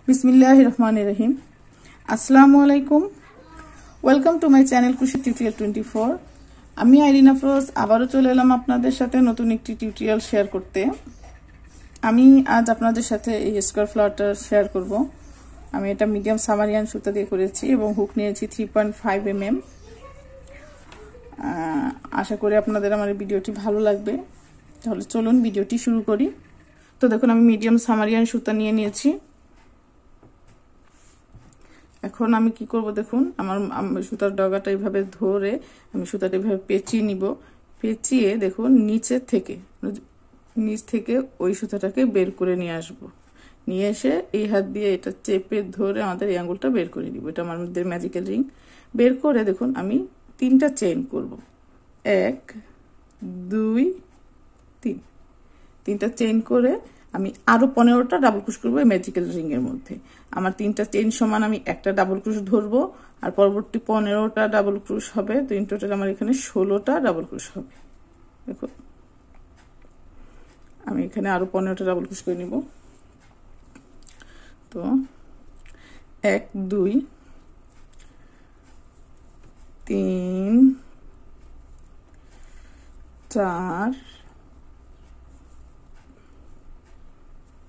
बिस्मिल्लाहिर्रहमानिर्रहीम। अस्सलामु आलाइकुम। Welcome to my channel খুশি টিউটোরিয়াল 24। আমি আইরিন আফরোজ আবারও চলে এলাম আপনাদের সাথে নতুন একটি টিউটোরিয়াল শেয়ার করতে। আমি আজ আপনাদের সাথে এই স্কোয়ার ফ্লাওয়ারটা শেয়ার করব। আমি এটা মিডিয়াম সামারিয়ান সুতা দিয়ে করেছি এবং হুক নিয়েছি 3.5 mm। আশা করি আপনাদের আমার এই ভিডিওটি ভালো লাগবে। তাহলে চলুন ভিডিওটি শুরু করি। তো দেখুন আমি মিডিয়াম সামারিয়ান সুতা নিয়ে নিয়েছি। এখন আমি কি করব দেখুন, আমার সুতার ডগাটা এইভাবে ধরে আমি সুতাটা এইভাবে পেঁচিয়ে নিব। পেঁচিয়ে দেখুন নিচ থেকে ওই সুতাটাকে বের করে নিয়ে আসব। নিয়ে এসে এই হাত দিয়ে এটা চেপে ধরে আমাদের এই আঙ্গুলটা বের করে নিব। এটা আমাদের ম্যাজিক্যাল রিং। বের করে দেখুন আমি 3টা চেইন করব। 1 2 3। 3টা চেইন করে আমি আরো 15টা ডাবল ক্রোশ করব এই ম্যাজিক্যাল রিং এর মধ্যে। আমার 3টা চেইন সমান আমি একটা ডাবল ক্রোশ ধরবো আর পরবর্তী 15টা ডাবল ক্রোশ হবে। তো ইন টোটাল আমার এখানে 16টা ডাবল ক্রোশ হবে। দেখো আমি এখানে আরো 15টা ডাবল ক্রোশ করে নিব। তো 1 2 3 4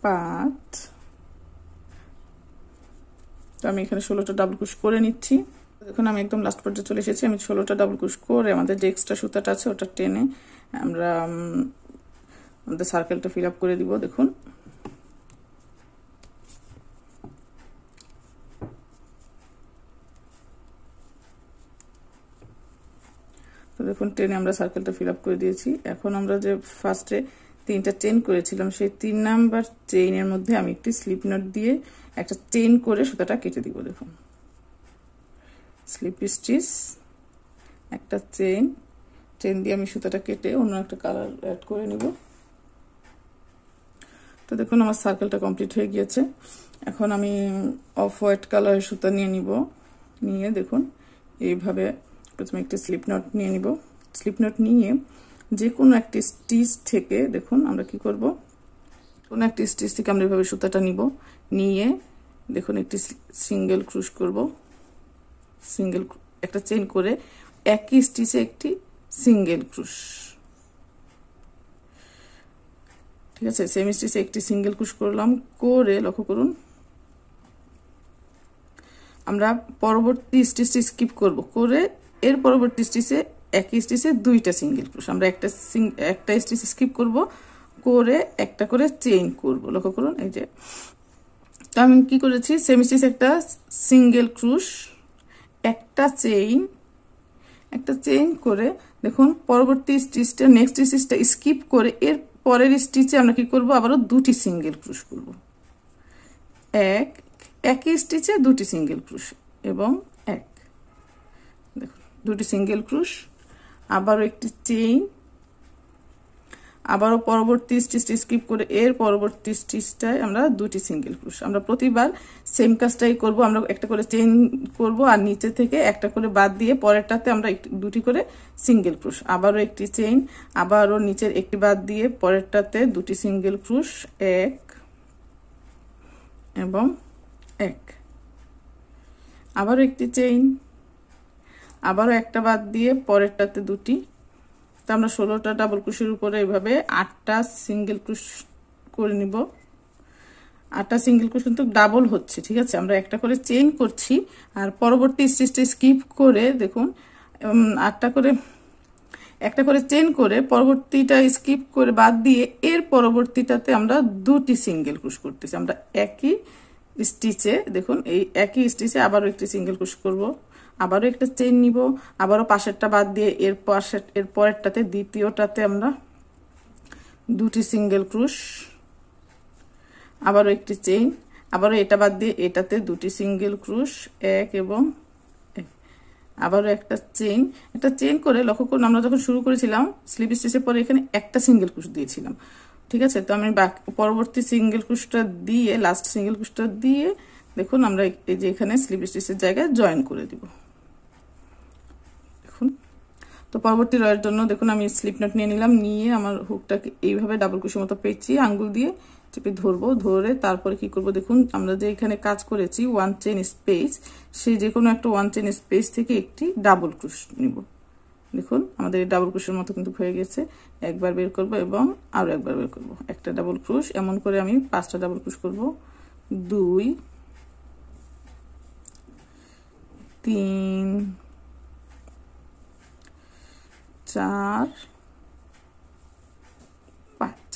5। তো আমি এখানে 16টা ডাবল ক্রোশ করে নিচ্ছি। দেখুন আমি একদম লাস্ট পর্যায়ে চলে এসেছি। আমি 16টা ডাবল ক্রোশ করে আমাদের যে এক্সট্রা সুতাটা আছে ওটা টেনে আমরা আমাদের সার্কেলটা ফিল আপ করে দিব। দেখুন তো দেখুন টেনে আমরা সার্কেলটা ফিল আপ করে দিয়েছি। এখন আমরা যে ফার্স্টে 3টা চেইন করেছিলাম সেই 3 নাম্বার চেইনের মধ্যে আমি একটি স্লিপ নট দিয়ে একটা চেইন করে সুতাটা কেটে দিব। দেখুন স্লিপ স্টিচ, একটা চেইন দিয়ে আমি সুতাটা কেটে অন্য একটা কালার অ্যাড করে নিব। তো দেখুন আমার সার্কেলটা কমপ্লিট হয়ে গিয়েছে। এখন আমি অফ হোয়াইট কালারের সুতা নিয়ে নিব। নিয়ে দেখুন এইভাবে প্রথমে একটি স্লিপ নট নিয়ে নিব। স্লিপ নট নিয়ে যে কোনো একটি স্টিচ থেকে দেখুন আমরা কি করব, কোনো একটি স্টিচ থেকে আমরা এভাবে সুতাটা নিব। নিয়ে দেখুন একটি সিঙ্গেল ক্রুশ করব। একটা চেইন করে একই স্টিচে একটি সিঙ্গেল ক্রুশ। ঠিক আছে, সেম স্টিচে একটি সিঙ্গেল ক্রুশ করলাম। করে লক্ষ্য করুন আমরা পরবর্তী স্টিচটি স্কিপ করব। করে এর পরবর্তী স্টিচে একই স্টিচে 2টা সিঙ্গেল ক্রোশ। আমরা একটা স্টিচ স্কিপ করব, করে একটা করে চেইন করব। লক্ষ্য করুন এই যে তো আমি কি করেছি, সেম স্টিচ একটা সিঙ্গেল ক্রোশ, একটা চেইন করে দেখুন পরবর্তী স্টিচটা নেক্সট স্টিচটা স্কিপ করে এর পরের স্টিচে আমরা কি করব, আবারও 2টি সিঙ্গেল ক্রোশ করব। একই স্টিচে 2টি সিঙ্গেল ক্রোশ এবং দেখুন 2টি সিঙ্গেল ক্রোশ, আবারও একটি চেইন, আবারও পরবর্তী স্টিচটা স্কিপ করে এর পরবর্তী স্টিচটায় আমরা 2টি সিঙ্গেল ক্রোশ। আমরা প্রতিবার সেম কাজটাই করব। আমরা একটা করে চেইন করব আর নিচে থেকে একটা করে বাদ দিয়ে পরেরটাতে আমরা 2টি করে সিঙ্গেল ক্রোশ। আবারও একটি চেইন, আবারও নিচের একটি বাদ দিয়ে পরেরটাতে 2টি সিঙ্গেল ক্রোশ, 1 এবং 1। আবারও একটি চেইন, আবারও একটা বাদ দিয়ে পরেরটাতে 2টি। তো আমরা 16টা ডাবল ক্রোশের উপরে এইভাবে 8টা সিঙ্গেল ক্রোশ করে নিব। 8টা সিঙ্গেল ক্রোশ কিন্তু ডাবল হচ্ছে। ঠিক আছে, আমরা একটা করে চেইন করছি আর পরবর্তী স্টিচটা স্কিপ করে দেখুন একটা করে চেইন করে পরবর্তীটা স্কিপ করে বাদ দিয়ে এর পরবর্তীটাতে আমরা 2টি সিঙ্গেল ক্রোশ করতেছি। আমরা একই স্টিচে দেখুন এই একই স্টিচে আবারও একটি সিঙ্গেল ক্রোশ করব, আবারও একটা চেইন নিব, আবারও পাশেরটা বাদ দিয়ে এর পরেরটাতে দ্বিতীয়টাতে আমরা 2টি সিঙ্গেল ক্রোশ, আবারও একটি চেইন, আবারও এটা বাদ দিয়ে এটাতে 2টি সিঙ্গেল ক্রোশ, 1 এবং 1। আবারও একটা চেইন করে লক্ষ্য করুন আমরা যখন শুরু করেছিলাম স্লিপ স্টিচের পরে এখানে একটা সিঙ্গেল ক্রোশ দিয়েছিলাম। ঠিক আছে, তো আমি পরবর্তী সিঙ্গেল ক্রোশটা দিয়ে লাস্ট সিঙ্গেল ক্রোশটা দিয়ে দেখুন আমরা এই যে এখানে স্লিপ স্টিচের জায়গায় জয়েন করে দিব। দেখুন তো তো পরবর্তী রয়ের জন্য দেখুন আমি স্লিপ নট নিয়ে নিলাম, নিয়ে আমার হুকটাকে এইভাবে ডাবল ক্রোশের মতো পেঁচিয়ে আঙ্গুল দিয়ে চেপে ধরবো, ধরে তারপরে কি করব দেখুন আমরা যে এখানে কাজ করেছি 1 চেইন স্পেস, সেই যে কোনো একটা 1 চেইন স্পেস থেকে একটি ডাবল ক্রোশ নিব। দেখুন আমাদের এই ডাবল ক্রোশের মতো কিন্তু হয়ে গেছে। একবার বের করব এবং আরো একবার বের করব, একটা ডাবল ক্রোশ। এমন করে আমি 5টা ডাবল ক্রোশ করব, 2 3 4 5।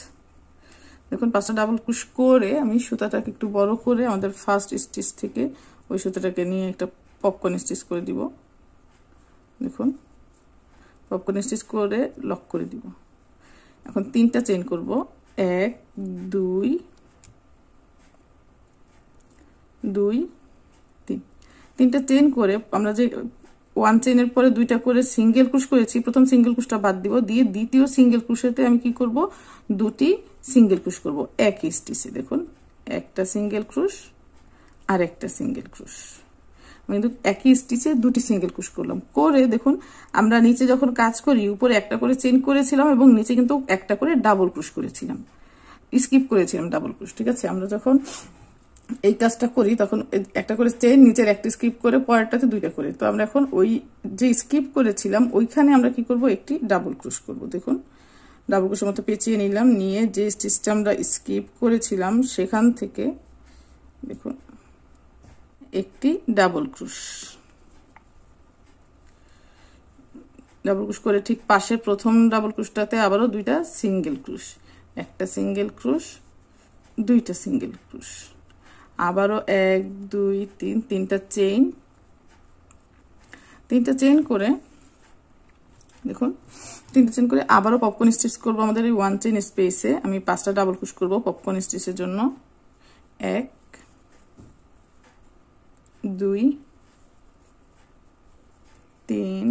দেখুন 5টা ডাবল ক্রোশ করে আমি সুতাটাকে একটু বড় করে আমাদের ফার্স্ট স্টিচ থেকে ওই সুতাটাকে নিয়ে একটা পপকর্ন স্টিচ করে দিব। দেখুন পপকর্ন স্টিচ করে লক করে দিব। এখন 3টা চেইন করব, 1 2 2 3। 3টা চেইন করে আমরা যে 1 চেইনের পরে 2টা করে সিঙ্গেল ক্রোশ করেছি, প্রথম সিঙ্গেল ক্রোশটা বাদ দিব, দিয়ে দ্বিতীয় সিঙ্গেল ক্রোশেতে আমি কি করব 2টি সিঙ্গেল ক্রোশ করব একই স্টিচে। দেখুন একটা সিঙ্গেল ক্রোশ আর একটা সিঙ্গেল ক্রোশ, আমি কিন্তু একই স্টিচে 2টি সিঙ্গেল ক্রোশ করলাম। করে দেখুন আমরা নিচে যখন কাজ করি উপরে একটা করে চেইন করেছিলাম এবং নিচে কিন্তু একটা করে ডাবল ক্রোশ করেছিলাম, স্কিপ করেছিলাম ডাবল ক্রোশ। ঠিক আছে, আমরা যখন এই কাজটা করি তখন একটা করে চেইন, নিচের একটা স্কিপ করে পরেরটাতে 2টা করে। তো আমরা এখন ওই যে স্কিপ করেছিলাম ওইখানে আমরা কি করব একটি ডাবল ক্রোশ করব। দেখুন ডাবল ক্রোশের মতো পেঁচিয়ে নিলাম, নিয়ে যে স্টিচটা আমরা স্কিপ করেছিলাম সেখান থেকে দেখুন একটি ডাবল ক্রোশ, ডাবল ক্রোশ করে ঠিক পাশে প্রথম ডাবল ক্রোশটাতে আবারও 2টা সিঙ্গেল ক্রোশ, একটা সিঙ্গেল ক্রোশ 2টা সিঙ্গেল ক্রোশ, আবারও 1 2 3 3টা চেইন। 3টা চেইন করে দেখুন 3টা চেইন করে আবারও পপকর্ন স্টিচ করব আমাদের এই 1 চেইন স্পেসে। আমি 5টা ডাবল ক্রোশ করব পপকর্ন স্টিচের জন্য, 1 2 3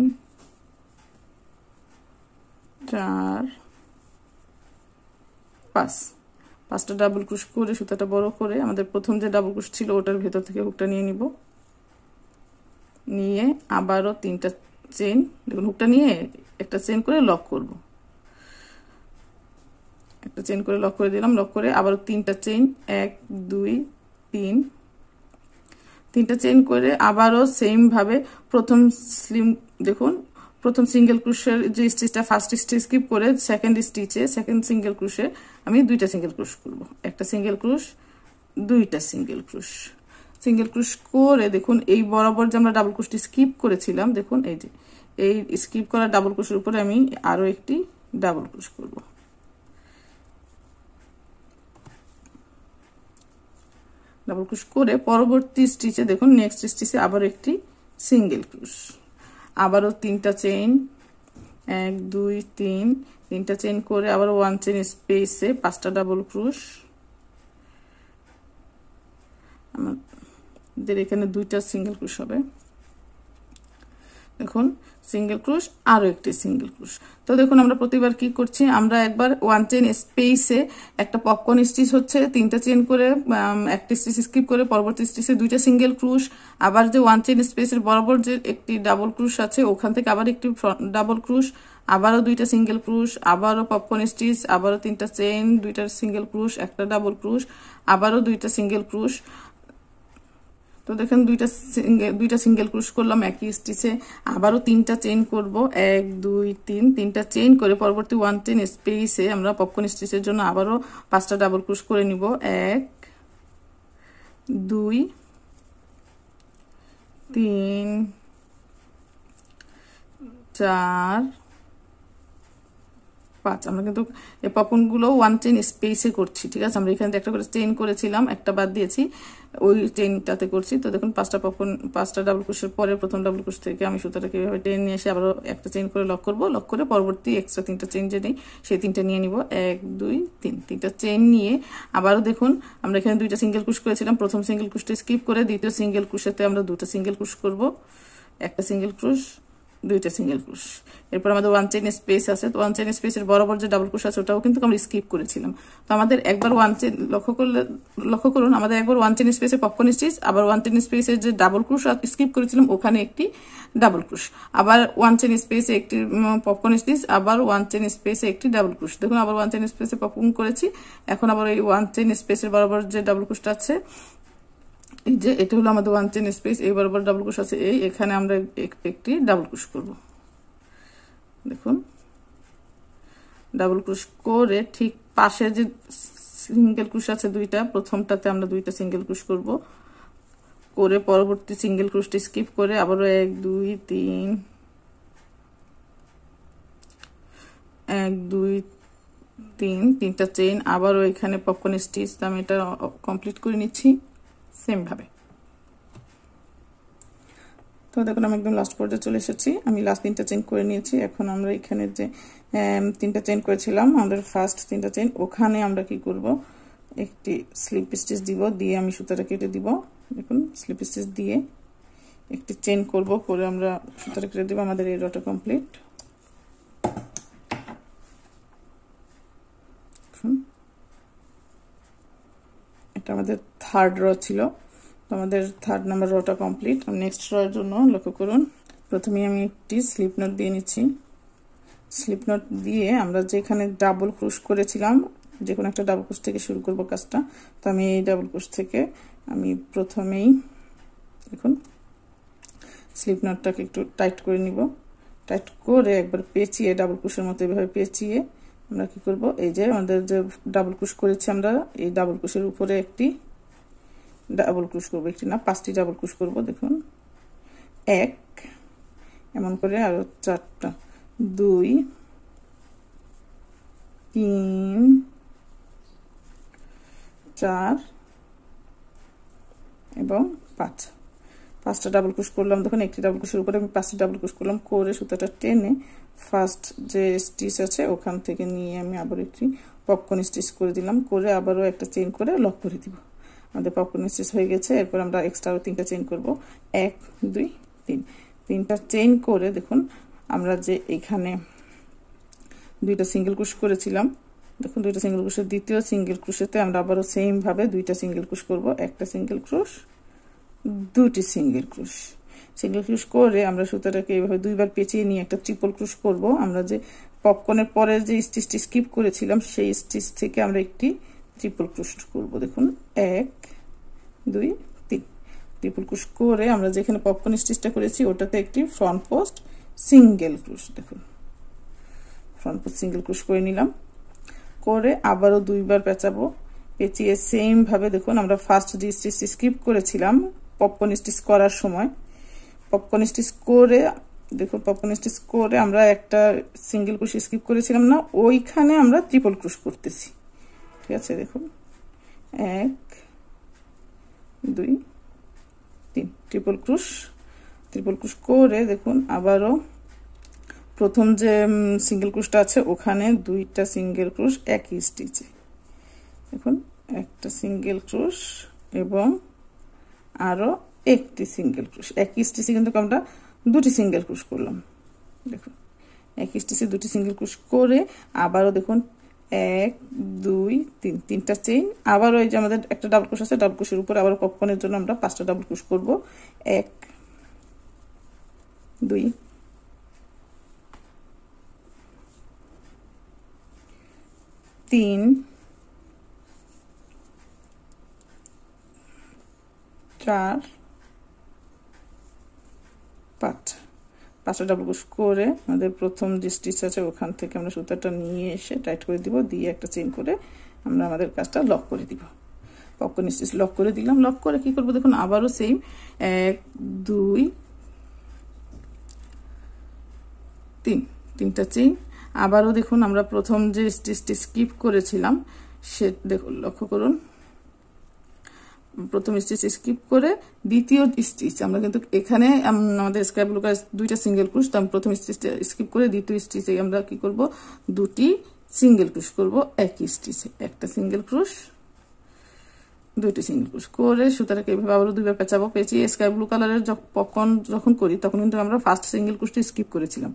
4 5। 5টা ডাবল ক্রোশ করে সুতাটা বড় করে আমাদের প্রথম যে ডাবল ক্রোশ ছিল ওটার ভেতর থেকে হুকটা নিয়ে নিব, নিয়ে আবারও 3টা চেইন, দেখুন হুকটা নিয়ে একটা চেইন করে লক করব, একটা চেইন করে লক করে দিলাম, লক করে আবারও 3টা চেইন, 1 2 3। 3টা চেইন করে আবারও সেম ভাবে প্রথম স্লিম দেখুন প্রথম সিঙ্গেল ক্রোশের যে স্টিচটা ফার্স্ট স্টিচ স্কিপ করে সেকেন্ড স্টিচে সেকেন্ড সিঙ্গেল ক্রোশে আমি 2টা সিঙ্গেল ক্রোশ করব, একটা সিঙ্গেল ক্রোশ 2টা সিঙ্গেল ক্রোশ। সিঙ্গেল ক্রোশ করে দেখুন এই বরাবর যে আমরা ডাবল ক্রোশটি স্কিপ করেছিলাম, দেখুন এই যে এই স্কিপ করা ডাবল ক্রোশের উপরে আমি আরো একটি ডাবল ক্রোশ করব। ডাবল ক্রোশ করে পরবর্তী স্টিচে দেখুন নেক্সট স্টিচে আবার একটি সিঙ্গেল ক্রোশ, আবারও 3টা চেইন, 1 2 3, 3টা চেইন করে আবার 1 চেইন স্পেসে 5টা ডাবল ক্রোশ। আমাদের এখানে 2টা সিঙ্গেল ক্রোশ হবে, দেখুন সিঙ্গেল ক্রোশ আরো একটি সিঙ্গেল ক্রোশ। তো দেখুন আমরা প্রতিবার কি করছি, আমরা একবার 1 চেইন স্পেসে একটা পপকর্ন স্টিচ হচ্ছে 3টা চেইন করে একটা স্টিচ স্কিপ করে পরবর্তী স্টিচে 2টা সিঙ্গেল ক্রোশ, আবার যে 1 চেইন স্পেসের বরাবর যে একটি ডাবল ক্রোশ আছে ওখান থেকে আবার একটি ডাবল ক্রোশ, আবারও 2টা সিঙ্গেল ক্রোশ, আবারও পপকর্ন স্টিচ, আবারও 3টা চেইন, 2টা সিঙ্গেল ক্রোশ, একটা ডাবল ক্রোশ, আবারও 2টা সিঙ্গেল ক্রোশ। তো দেখেন 2টা সিঙ্গেল ক্রোশ করলাম একই স্টিচে, আবারও 3টা চেইন করব, 1 2 3, 3টা চেইন করে পরবর্তী 1 চেইন স্পেসে আমরা পপকর্ন স্টিচের জন্য আবারও 5টা ডাবল ক্রোশ করে নিব, 1 2 3 4 5। আমরা কিন্তু এই পপকর্নগুলো 1 চেইন স্পেসে করছি, ঠিক আছে। আমরা এখানে একটা করে চেইন করেছিলাম, একটা বাদ দিয়েছি, ওই চেইনটাতে করছি। তো দেখুন 5টা ডাবল ক্রোশের পরে প্রথম ডাবল ক্রোশ থেকে আমি সুতাটাকে এভাবে টেনে নিয়ে এসে আবার একটা চেইন করে লক করব, লক করে পরবর্তী এক্সট্রা 3টা চেইন যে নেই সেই 3টা নিয়ে নিব, 1 2 3। 3টা চেইন নিয়ে আবারও দেখুন আমরা এখানে 2টা সিঙ্গেল ক্রোশ করেছিলাম, প্রথম সিঙ্গেল ক্রোশটা স্কিপ করে দ্বিতীয় সিঙ্গেল ক্রোশেতে আমরা 2টা সিঙ্গেল ক্রোশ করব, একটা সিঙ্গেল ক্রোশ দুইটা সিঙ্গেল ক্রোশ। এরপর আমাদের ওয়ান চেইন স্পেস আছে, তো ওয়ান চেইন স্পেসের বরাবর যে ডাবল ক্রোশ আছে ওটাও কিন্তু আমরা স্কিপ করেছিলাম। তো আমাদের একবার ওয়ান চেইন লক্ষ্য করুন আমাদের একবার ওয়ান চেইন স্পেসে পপকর্ন স্টিচ, আবার ওয়ান চেইন স্পেসের যে ডাবল ক্রোশ স্কিপ করেছিলাম ওখানে একটি ডাবল ক্রোশ, আবার ওয়ান চেইন স্পেসে একটি পপকর্ন স্টিচ, আবার ওয়ান চেইন স্পেসে একটি ডাবল ক্রোশ। দেখুন আবার ওয়ান চেইন স্পেসে পপকর্ন করেছি, এখন আবার এই ওয়ান চেইন স্পেসের বরাবর যে ডাবল ক্রোশটা আছে এই যে এটা হলো আমাদের ওয়ান চেইন স্পেস, এই বরাবর ডাবল ক্রোশ আছে, এই এখানে আমরা একটি ডাবল ক্রোশ করব। দেখুন ডাবল ক্রোশ করে ঠিক পাশে যে সিঙ্গেল ক্রোশ আছে দুইটা, প্রথমটাতে আমরা দুইটা সিঙ্গেল ক্রোশ করব, করে পরবর্তী সিঙ্গেল ক্রোশটি স্কিপ করে আবারও 1 2 3 1 2 3 তিনটা চেইন, আবারও এখানে পপকর্ন স্টিচ আমি এটা কমপ্লিট করে নিচ্ছি সেম ভাবে। তো দেখুন আমি একদম লাস্ট পর্যায়ে চলে এসেছি, আমি লাস্ট তিনটা চেইন করে নিয়েছি। এখন আমরা এখানে যে তিনটা চেইন করেছিলাম আমাদের ফার্স্ট তিনটা চেইন, ওখানে আমরা কি করব একটি স্লিপ স্টিচ দিব, দিয়ে আমি সুতাটা কেটে দিব। দেখুন স্লিপ স্টিচ দিয়ে একটি চেইন করব, করে আমরা সুতাটা কেটে দিব। আমাদের এই রটা কমপ্লিট। এটা আমাদের থার্ড র ছিল, তো আমাদের থার্ড নাম্বার রটা কমপ্লিট। নেক্সট রয়ের জন্য লক্ষ্য করুন প্রথমে আমি একটি স্লিপ নট দিয়ে নিচ্ছি। স্লিপ নট দিয়ে আমরা যেখানে ডাবল ক্রোশ করেছিলাম, যে কোনো একটা ডাবল ক্রোশ থেকে শুরু করব কাজটা। তো আমি এই ডাবল ক্রোশ থেকে আমি প্রথমেই দেখুন স্লিপ নটটাকে একটু টাইট করে নিব, টাইট করে একবার পেঁচিয়ে ডাবল ক্রোশের মতো এভাবে পেঁচিয়ে আমরা কি করব, এই যে আমাদের যে ডাবল ক্রোশ করেছি আমরা এই ডাবল ক্রোশের উপরে একটি ডাবল ক্রোশ করব, একটি না 5টি ডাবল ক্রোশ করব। দেখুন 1 এমন করে আরো 4টা, 2 3 4 এবং 5টা ডাবল ক্রোশ করলাম। দেখুন একটি ডাবল ক্রোশের উপরে আমি 5টি ডাবল ক্রোশ করলাম, করে সুতাটা টেনে ফার্স্ট যে স্টিচ আছে ওখান থেকে নিয়ে আমি আবার একটি পপকর্ন স্টিচ করে দিলাম, করে আবারও একটা চেইন করে লক করে দিব। আমাদের পপকর্ন স্টিচ হয়ে গেছে। এরপর আমরা এক্সট্রা আরো 3টা চেইন করব, 1 2 3 তিনটা চেইন করে দেখুন আমরা যে এখানে দুইটা সিঙ্গেল ক্রোশ করেছিলাম, দেখুন দুইটা সিঙ্গেল ক্রোশের দ্বিতীয় সিঙ্গেল ক্রোশেতে আমরা আবারও সেম ভাবে দুইটা সিঙ্গেল ক্রোশ করব, একটা সিঙ্গেল ক্রোশ, দুটি সিঙ্গেল ক্রোশ। সিঙ্গেল ক্রোশ করে আমরা সুতাটাকে এইভাবে দুইবার পেঁচিয়ে নিয়ে একটা ট্রিপল ক্রোশ করব। আমরা যে পপকর্নের পরে যে স্টিচটি স্কিপ করেছিলাম সেই স্টিচ থেকে আমরা একটি ট্রিপল ক্রোশ করব। দেখুন 1 2 3 ট্রিপল ক্রোশ করে আমরা যেখানে পপকর্ন স্টিচটা করেছি ওটাতে একটি ফ্রন্ট পোস্ট সিঙ্গেল ক্রোশ, দেখুন ফ্রন্ট পোস্ট সিঙ্গেল ক্রোশ করে নিলাম, করে আবারও দুইবার পেঁচাবো, পেঁচিয়ে সেম ভাবে দেখুন আমরা ফার্স্ট যে স্টিচটি স্কিপ করেছিলাম পপকর্ন স্টিচ করার সময়, পপকর্ন স্টিচ করে দেখুন পপকর্ন স্টিচ করে আমরা একটা সিঙ্গেল ক্রোশ স্কিপ করেছিলাম না, ওইখানে আমরা ট্রিপল ক্রোশ করতেছি। ঠিক আছে, দেখুন 1 2 3 ট্রিপল ক্রোশ করে দেখুন আবারও প্রথম যে সিঙ্গেল ক্রোশটা আছে ওখানে দুইটা সিঙ্গেল ক্রোশ একই স্টিচে, দেখুন একটা সিঙ্গেল ক্রোশ এবং আরো একটি সিঙ্গেল ক্রোশ, একই স্টিচে কিন্তু আমরা দুটি সিঙ্গেল ক্রোশ করলাম। দেখুন একই স্টিচে দুটি সিঙ্গেল ক্রোশ করে আবারও দেখুন 1 2 3 তিনটা চেইন, আবারও এই যে আমাদের একটা ডাবল ক্রোশ আছে, ডাবল ক্রোশের উপরে আবার পপকর্নের জন্য আমরা 5টা ডাবল ক্রোশ করব, 1 2 3 4 5টা ডাবল ক্রোশ করে আমাদের প্রথম যে স্টিচ আছে ওখান থেকে আমরা সুতাটা নিয়ে এসে টাইট করে দিব, দিয়ে একটা চেইন করে আমরা আমাদের কাজটা লক করে দিব। পপকর্ন স্টিচ লক করে দিলাম, লক করে কি করব দেখুন আবারও সেম 1 2 3 তিনটা চেইন, আবারও দেখুন আমরা প্রথম যে স্টিচটি স্কিপ করেছিলাম সে দেখুন লক্ষ্য করুন প্রথম স্টিচ স্কিপ করে দ্বিতীয় স্টিচ আমরা কিন্তু এখানে আমাদের স্ক্র্যাপ লুকার দুইটা সিঙ্গেল ক্রোশ, তো আমি প্রথম স্টিচটা স্কিপ করে দ্বিতীয় স্টিচে আমরা কি করব দুটি সিঙ্গেল ক্রোশ করব একই স্টিচে, একটা সিঙ্গেল ক্রোশ দুইটি সিঙ্গেল ক্রোশ করে সুতাটাকে এইভাবে আবারও দুইবার পেঁচাবো। পেঁচিয়ে স্কাই ব্লু কালারের পপকর্ন যখন করি তখন কিন্তু আমরা ফার্স্ট সিঙ্গেল ক্রোশটি স্কিপ করেছিলাম,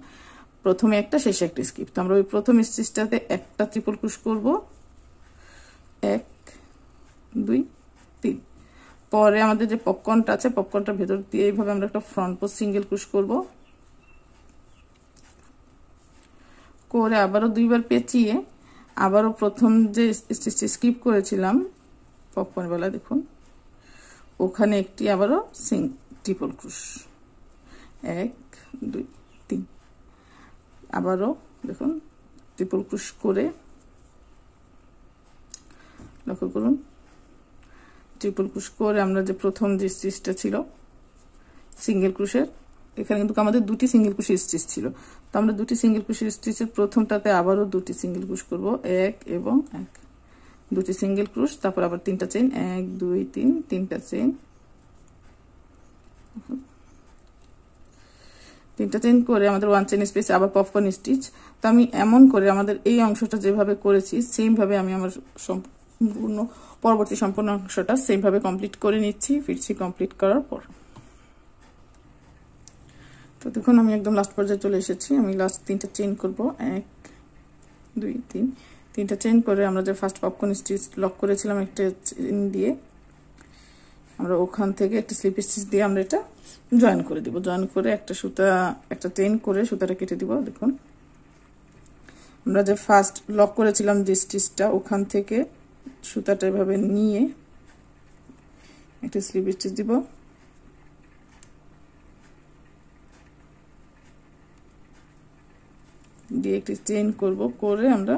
প্রথমে একটা শেষে একটা স্কিপ। তো আমরা ওই প্রথম স্টিচটাতে একটা ট্রিপল ক্রোশ করব, 1 2 3। পরে আমাদের যে পপকর্নটা আছে পপকর্নটার ভেতর দিয়ে এইভাবে আমরা একটা ফ্রন্ট পোস্ট সিঙ্গেল ক্রোশ করব, করে আবারও দুইবার পেঁচিয়ে আবারও প্রথম যে স্টিচটি স্কিপ করেছিলাম পপকর্ন বেলা দেখুন ওখানে একটি আবারও ট্রিপল ক্রোশ, 1 2 3। আবারও দেখুন ট্রিপল ক্রোশ করে লক্ষ্য করুন, ট্রিপল ক্রোশ করে আমরা যে প্রথম যে স্টিচটা ছিল সিঙ্গেল ক্রোশের, এখানে কিন্তু আমাদের দুটি সিঙ্গেল ক্রোশের স্টিচ ছিল, তো আমরা দুটি সিঙ্গেল ক্রোশের স্টিচের প্রথমটাতে আবারও দুটি সিঙ্গেল ক্রোশ করব, 1 এবং 1, দুটি সিঙ্গেল ক্রোশ, তারপর আবার তিনটা চেইন, 1 2 3, তিনটা চেইন, তিনটা চেইন করে আমাদের 1 চেইন স্পেসে আবার পপকর্ন স্টিচ। তো আমি এমন করে আমাদের এই অংশটা যেভাবে করেছি সেম ভাবে আমি আমার সম্পূর্ণ পরবর্তী সম্পূর্ণ অংশটা সেম ভাবে কমপ্লিট করে নিচ্ছি। ফিরছি কমপ্লিট করার পর। তো দেখুন আমি একদম লাস্ট পর্যায়ে চলে এসেছি। আমি লাস্ট তিনটা চেইন করব, 1 2 3, তিনটা চেইন করে আমরা যে ফার্স্ট পপকর্ন স্টিচ লক করেছিলাম একটা চেইন দিয়ে আমরা ওখান থেকে একটা স্লিপ স্টিচ দিয়ে আমরা এটা জয়েন করে দিব। জয়েন করে একটা সুতা একটা চেইন করে সুতাটা কেটে দিব। দেখুন আমরা যে ফার্স্ট লক করেছিলাম যে স্টিচটা ওখান থেকে সুতাটা এভাবে নিয়ে একটা স্লিপ স্টিচ দিব, দিয়ে একটি চেইন করব, করে আমরা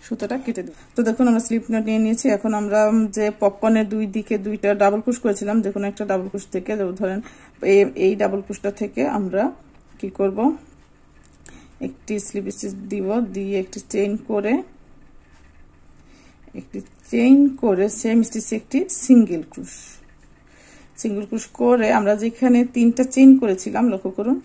সুতাটা কেটে দেব। তো দেখুন আমরা স্লিপ নট নিয়ে নিয়েছি। এখন আমরা যে পপকর্নের দুই দিকে দুইটা ডাবল ক্রোশ করেছিলাম, দেখুন একটা ডাবল ক্রোশ থেকে ধরেন এই ডাবল ক্রোশটা থেকে আমরা কি করব, একটি স্লিপ স্টিচ দিব, দিয়ে একটি চেইন করে সেম স্টিচে একটি সিঙ্গেল ক্রোশ করে আমরা যেখানে তিনটা চেইন করেছিলাম লক্ষ্য করুন,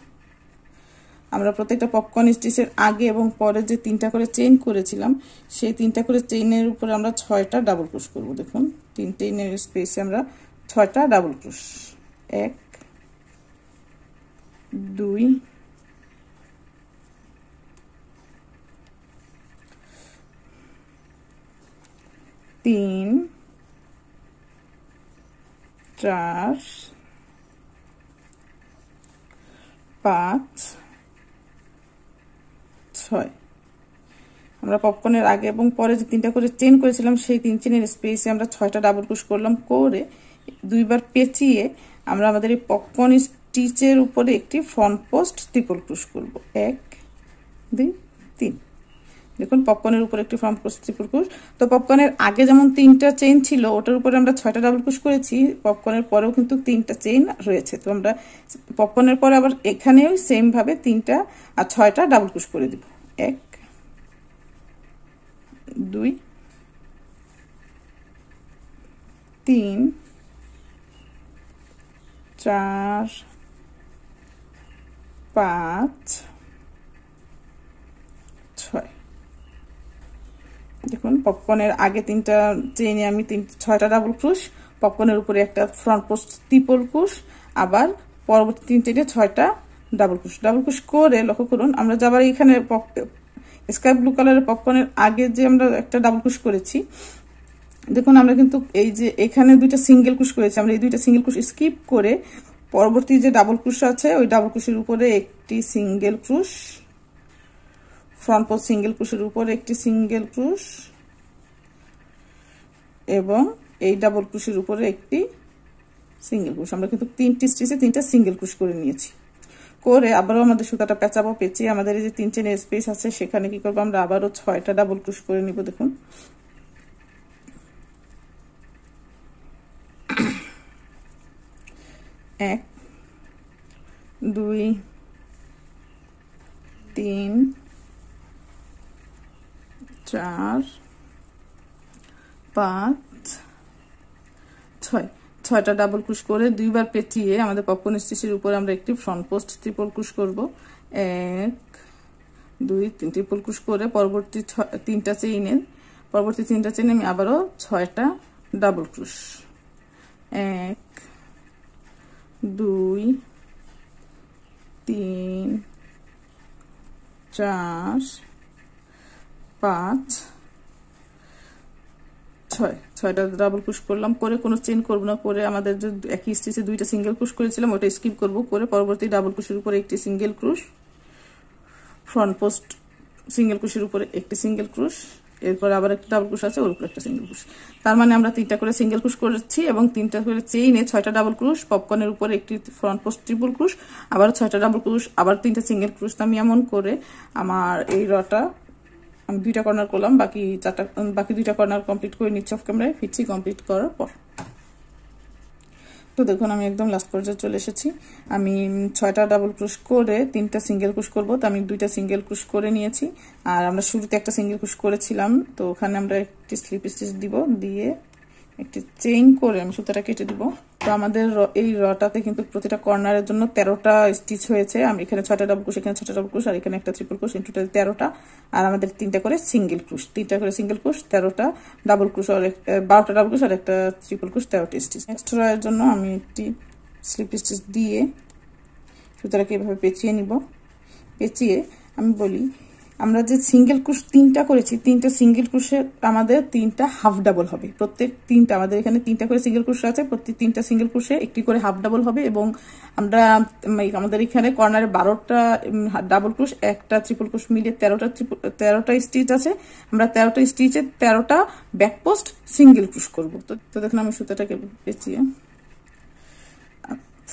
আমরা প্রত্যেকটা পপকর্ন স্টিচের আগে এবং পরে যে তিনটা করে চেইন করেছিলাম সেই তিনটা করে চেইনের উপরে আমরা 6টা ডাবল ক্রোশ করব। দেখুন 3 চেইনের স্পেসে আমরা 6টা ডাবল ক্রোশ, 1 2 3 4 5 6। আমরা পপকর্নের আগে এবং পরে যে তিনটা করে চেইন করেছিলাম সেই 3 চেইনের স্পেসে আমরা 6টা ডাবল ক্রোশ করলাম, করে দুইবার পেঁচিয়ে আমরা আমাদের এই পপকর্ন স্টিচের উপরে একটি ফ্রন্ট পোস্ট ট্রিপল ক্রোশ করব, 1 2 3। দেখুন পপকর্নের উপরে একটি ফ্রন্ট পোস্ট ট্রিপল ক্রোশ। তো পপকর্নের আগে যেমন তিনটা চেইন ছিল ওটার উপরে আমরা 6টা ডাবল ক্রোশ করেছি, পপকর্নের পরেও কিন্তু 3টা চেইন রয়েছে। তো আমরা পপকর্নের পরে আবার এখানেও সেম ভাবে 3টা আর 6টা ডাবল ক্রোশ করে দিব, 1 2 3 4 5 6। দেখুন পপকর্নের আগে তিনটা চেইনে আমি 6টা ডাবল ক্রোশ, পপকর্নের উপরে একটা ফ্রন্ট পোস্ট ট্রিপল ক্রোশ, আবার পরবর্তী 3 চেইনে 6টা ডাবল ক্রোশ করে লক্ষ্য করুন আমরা যাবার এখানে স্কাই ব্লু কালারের পপকর্নের আগে যে আমরা একটা ডাবল ক্রোশ করেছি, দেখুন আমরা কিন্তু এই যে এখানে দুইটা সিঙ্গেল ক্রোশ করেছি, আমরা এই দুইটা সিঙ্গেল ক্রোশ স্কিপ করে পরবর্তী যে ডাবল ক্রোশ আছে ওই ডাবল ক্রোশের উপরে একটি সিঙ্গেল ক্রোশ, ফ্রন্ট পোস্ট সিঙ্গেল ক্রোশের উপরে একটি সিঙ্গেল ক্রোশ এবং এই ডাবল ক্রোশের উপরে একটি সিঙ্গেল ক্রোশ। আমরা কিন্তু 3টি স্টিচে 3টা সিঙ্গেল ক্রোশ করে নিয়েছি। করে আবারও আমাদের সুতাটা পেঁচাবো, পেঁচিয়ে আমাদের এই যে 3 চেইনের স্পেস আছে সেখানে কি করবো আমরা আবারও 6টা ডাবল ক্রোশ করে নিব। দেখুন 1 2 3 4 5 6, 6টা ডাবল ক্রোশ করে দুইবার পেঁচিয়ে আমাদের পপকর্ন স্টিচের উপরে আমরা একটি ফ্রন্ট পোস্ট ট্রিপল ক্রোশ করব, 1 2 3 ট্রিপল ক্রোশ করে পরবর্তী 3টা চেইনে আমি আবারও 6টা ডাবল ক্রোশ, 1 2 3 4 5 6 ছয়টা ডাবল ক্রোশ করলাম, করে কোনো চেইন করব না, করে আমাদের যে একই স্টিচে দুইটা সিঙ্গেল ক্রোশ করেছিলাম ওটা স্কিপ করব, করে পরবর্তী ডাবল ক্রোশের উপরে একটি সিঙ্গেল ক্রোশ, ফ্রন্ট পোস্ট সিঙ্গেল ক্রোশের উপরে একটি সিঙ্গেল ক্রোশ, এরপর আবার একটা ডাবল ক্রোশ আছে ওর উপরে একটা সিঙ্গেল ক্রোশ। তার মানে আমরা 3টা করে সিঙ্গেল ক্রোশ করেছি এবং 3টা করে চেইনে 6টা ডাবল ক্রোশ, পপকর্নের উপরে একটি ফ্রন্ট পোস্ট ট্রিপল ক্রোশ, আবার 6টা ডাবল ক্রোশ, আবার 3টা সিঙ্গেল ক্রোশ। আমি এমন করে আমার এই রটা আমি 2টা কর্নার করলাম, বাকি 2টা কর্নার কমপ্লিট করে নিচ্ছি অফ ক্যামেরায়, ফিরছি কমপ্লিট করার পর। তো দেখুন আমি একদম লাস্ট পর্যায়ে চলে এসেছি। আমি 6টা ডাবল ক্রোশ করে 3টা সিঙ্গেল ক্রোশ করব, তো আমি 2টা সিঙ্গেল ক্রোশ করে নিয়েছি। আর আমরা শুরুতে একটা সিঙ্গেল ক্রোশ করেছিলাম, তো ওখানে আমরা একটি স্লিপ স্টিচ দিব, দিয়ে একটি চেইন করে আমি সুতাটা কেটে দিব। তো আমাদের এই রটাতে কিন্তু প্রতিটা কর্নারের জন্য 13টা স্টিচ হয়েছে। আমি এখানে 6টা ডাবল ক্রোশ, এখানে 6টা ডাবল ক্রোশ, আর এখানে একটা ট্রিপল ক্রোশ, টোটাল 13টা। আর আমাদের 3টা করে সিঙ্গেল ক্রোশ, 3টা করে সিঙ্গেল ক্রোশ, 13টা ডাবল ক্রোশ, আর 12টা ডাবল ক্রোশ আর একটা ট্রিপল ক্রোশ, 13টা স্টিচ। নেক্সট রয়ের জন্য আমি একটি স্লিপ স্টিচ দিয়ে সুতাটাকে এভাবে পেঁচিয়ে নিব। পেঁচিয়ে আমি বলি আমরা যে সিঙ্গেল ক্রোশ 3টা করেছি, 3টা সিঙ্গেল ক্রোশে আমাদের 3টা হাফ ডাবল হবে। প্রত্যেক 3টা আমাদের এখানে 3টা করে সিঙ্গেল ক্রোশ আছে, প্রত্যেক 3টা সিঙ্গেল ক্রোশে একটি করে হাফ ডাবল হবে। এবং আমরা আমাদের এখানে কর্নারে 12টা ডাবল ক্রোশ, একটা ট্রিপল ক্রোশ মিলিয়ে 13টা স্টিচ আছে। আমরা 13টা স্টিচে 13টা ব্যাক পোস্ট সিঙ্গেল ক্রোশ করব। তো দেখুন আমি সুতাটাকে পেঁচিয়ে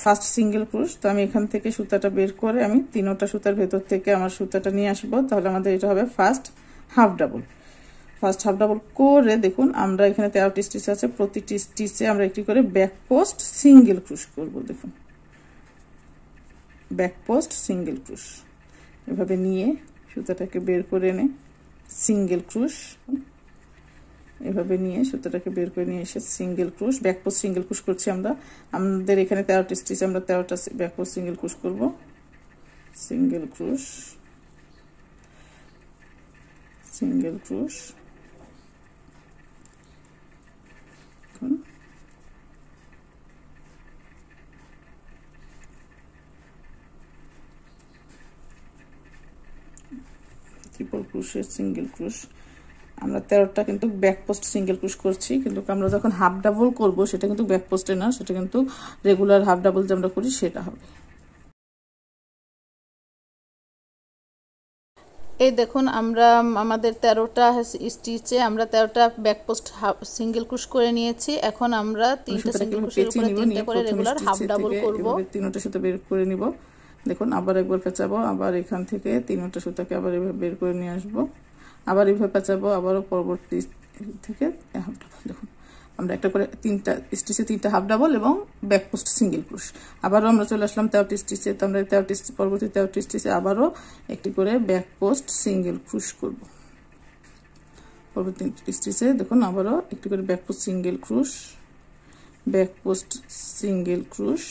ফার্স্ট সিঙ্গেল ক্রোশ, তো আমি এখান থেকে সুতাটা বের করে আমি 3টা সুতার ভেতর থেকে আমার সুতাটা নিয়ে আসবো, তাহলে আমাদের এটা হবে first half double. First half double করে দেখুন আমরা এখানে 13টি স্টিচ আছে, প্রতিটি স্টিচে আমরা একটি করে ব্যাক পোস্ট সিঙ্গেল ক্রোশ করব। দেখুন ব্যাক পোস্ট সিঙ্গেল ক্রোশ এভাবে নিয়ে সুতাটাকে বের করে এনে সিঙ্গেল ক্রোশ, এভাবে নিয়ে সুতাটাকে বের করে নিয়ে এসে single crochet, back post single crochet করছি আমরা। আমাদের এখানে 13টি স্টিচ, আমরা 13টা ব্যাক পোস্ট সিঙ্গেল ক্রোশ করব। Single crochet, single crochet, triple ক্রোশের সিঙ্গেল ক্রোশ। আমরা 13টা কিন্তু ব্যাক পোস্ট সিঙ্গেল ক্রোশ করছি, কিন্তু আমরা যখন হাফ ডাবল করব সেটা কিন্তু ব্যাক পোস্টে না, সেটা কিন্তু রেগুলার হাফ ডাবল যে আমরা করি সেটা হবে। এই দেখুন আমরা আমাদের 13টা স্টিচে আমরা 13টা ব্যাক পোস্ট সিঙ্গেল ক্রোশ করে নিয়েছি। এখন আমরা 3টা সিঙ্গেল ক্রোশের উপরে 3টা করে রেগুলার হাফ ডাবল করব। 3টা সুতা বের করে নিব। দেখুন আবার একবার পেঁচাবো, আবার এখান থেকে 3টা সুতাকে আবার এভাবে বের করে নিয়ে আসবো, আবার এভাবে পেঁচাবো, আবারও পরবর্তী থেকে হাফ ডাবল। দেখুন আমরা একটা করে 3টা স্টিচে 3টা হাফ ডাবল এবং ব্যাক পোস্ট সিঙ্গেল ক্রোশ। আবারও আমরা চলে আসলাম 13টি স্টিচে, তো আমরা 13টি পরবর্তী 13টি স্টিচে আবারও একটি করে ব্যাক পোস্ট সিঙ্গেল ক্রোশ করব। পরবর্তী স্টিচে দেখুন আবারও একটি করে back post single crochet, back post single crochet,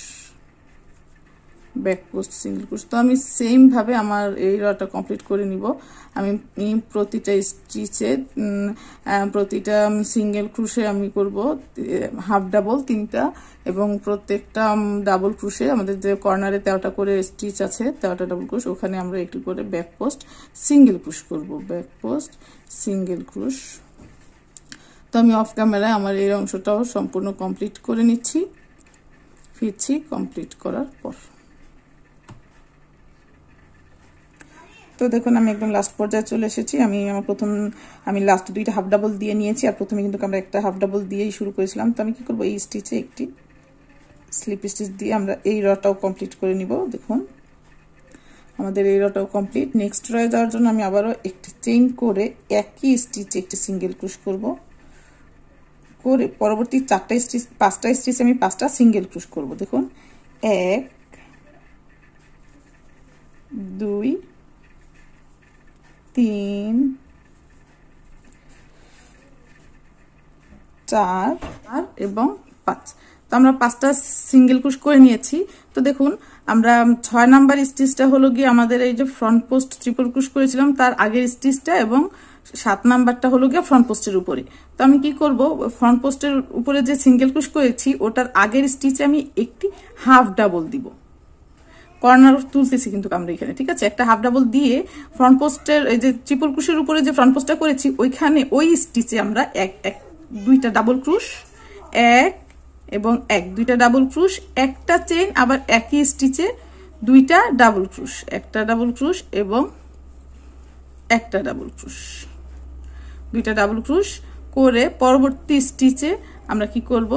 back post single crochet. তো আমি সেম ভাবে আমার এই রটা কমপ্লিট করে নিব। আমি প্রতিটা স্টিচে প্রতিটা সিঙ্গেল ক্রোশে আমি করব হাফ ডাবল 3টা, এবং প্রত্যেকটা ডাবল ক্রোশে আমাদের যে কর্নারে 13টা করে স্টিচ আছে 13টা ডাবল ক্রোশ, ওখানে আমরা একটু করে ব্যাক পোস্ট সিঙ্গেল ক্রোশ করব, ব্যাক পোস্ট সিঙ্গেল ক্রোশ। তো আমি অফ ক্যামেরায় আমার এই অংশটাও সম্পূর্ণ কমপ্লিট করে নিচ্ছি, ফিরছি কমপ্লিট করার পর। তো দেখুন আমি একদম লাস্ট পর্যায়ে চলে এসেছি। আমি লাস্ট 2টা হাফ ডাবল দিয়ে নিয়েছি, আর প্রথমে কিন্তু আমরা একটা হাফ ডাবল দিয়েই শুরু করেছিলাম। তো আমি কি করব, এই স্টিচে একটি স্লিপ স্টিচ দিয়ে আমরা এই রটাও কমপ্লিট করে নিব। দেখুন আমাদের এই রটাও কমপ্লিট। নেক্সট রয়ে যাওয়ার জন্য আমি আবারও একটি চেইন করে একই স্টিচে একটি সিঙ্গেল ক্রোশ করব, করে পরবর্তী 5টা স্টিচ আমি 5টা সিঙ্গেল ক্রোশ করব। দেখুন 1 2 3 4 এবং 5। তো আমরা 5টা সিঙ্গেল ক্রোশ করে নিয়েছি। তো দেখুন আমরা 6 নাম্বার স্টিচটা হলো গিয়ে আমাদের এই যে ফ্রন্ট পোস্ট ট্রিপল ক্রোশ করেছিলাম তার আগের স্টিচটা, এবং 7 নাম্বারটা হলো গিয়ে ফ্রন্ট পোস্টের উপরে। তো আমি কি করব, ফ্রন্ট পোস্টের উপরে যে সিঙ্গেল ক্রোশ করেছি ওটার আগের স্টিচে আমি একটি হাফ ডাবল দিব। কর্নার তুলতেছি কিন্তু আমরা এখানে, ঠিক আছে। একটা হাফ ডাবল দিয়ে ফ্রন্ট পোস্টের এই যে ট্রিপল ক্রোশের উপরে যে ফ্রন্ট পোস্টটা করেছি ওইখানে ওই স্টিচে আমরা দুইটা ডাবল ক্রোশ, এক এবং এক, দুইটা ডাবল ক্রোশ, একটা চেইন, আবার একই স্টিচে দুইটা ডাবল ক্রোশ, একটা ডাবল ক্রোশ এবং একটা ডাবল ক্রোশ, দুইটা ডাবল ক্রোশ করে পরবর্তী স্টিচে আমরা কি করব,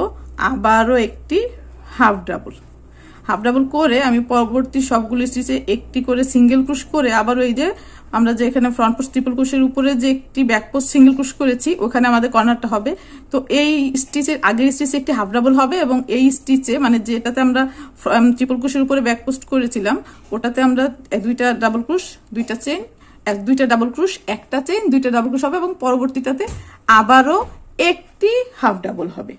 আবারও একটি হাফ ডাবল করে আমি পরবর্তী সবগুলো স্টিচে একটি করে সিঙ্গেল ক্রোশ করে আবারও এই যে আমরা যে এখানে ফ্রন্ট পোস্ট ট্রিপল ক্রোশের উপরে যে একটি ব্যাক পোস্ট সিঙ্গেল ক্রোশ করেছি ওখানে আমাদের কর্নারটা হবে। তো এই স্টিচের আগের স্টিচে একটি হাফ ডাবল হবে এবং এই স্টিচে মানে যেটাতে আমরা ট্রিপল ক্রোশের উপরে ব্যাক পোস্ট করেছিলাম ওটাতে আমরা দুইটা ডাবল ক্রোশ, দুইটা চেইন, দুইটা ডাবল ক্রোশ, একটা চেইন, দুইটা ডাবল ক্রোশ হবে এবং পরবর্তীটাতে আবারও একটি হাফ ডাবল হবে।